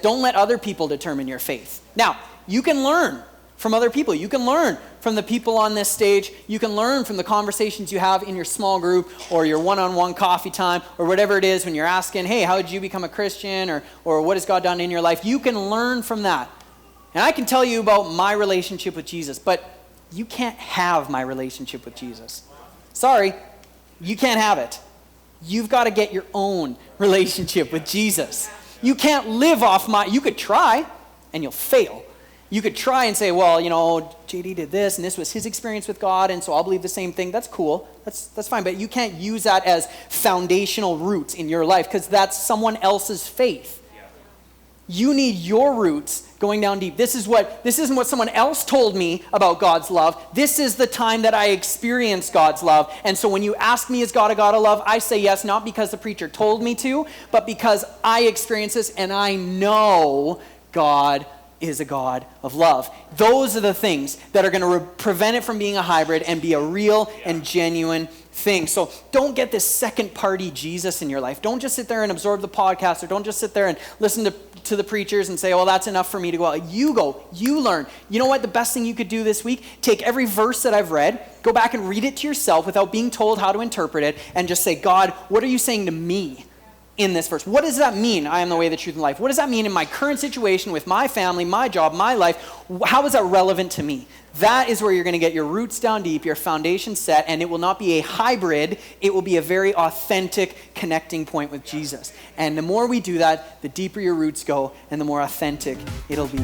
Don't let other people determine your faith. Now, you can learn from other people. You can learn from the people on this stage. You can learn from the conversations you have in your small group or your one-on-one coffee time or whatever it is when you're asking, hey, how did you become a Christian, or what has God done in your life? You can learn from that. And I can tell you about my relationship with Jesus, but you can't have my relationship with Jesus. Sorry, you can't have it. You've got to get your own relationship with Jesus. You can't live off you could try and you'll fail. You could try and say, well, JD did this and this was his experience with God, and so I'll believe the same thing. That's cool. That's fine. But you can't use that as foundational roots in your life because that's someone else's faith. You need your roots going down deep. This isn't what someone else told me about God's love. This is the time that I experienced God's love. And so when you ask me, is God a God of love? I say yes, not because the preacher told me to, but because I experience this and I know God is a God of love. Those are the things that are going to prevent it from being a hybrid and be a real and genuine thing. So don't get this second party Jesus in your life. Don't just sit there and absorb the podcast, or don't just sit there and listen to the preachers and say, well, that's enough for me to go out. You go, you learn. You know what? The best thing you could do this week, take every verse that I've read, go back and read it to yourself without being told how to interpret it, and just say, God, what are you saying to me in this verse? What does that mean? I am the way, the truth, and life. What does that mean in my current situation with my family, my job, my life? How is that relevant to me? That is where you're going to get your roots down deep, your foundation set, and it will not be a hybrid. It will be a very authentic connecting point with Jesus. And the more we do that, the deeper your roots go and the more authentic it'll be.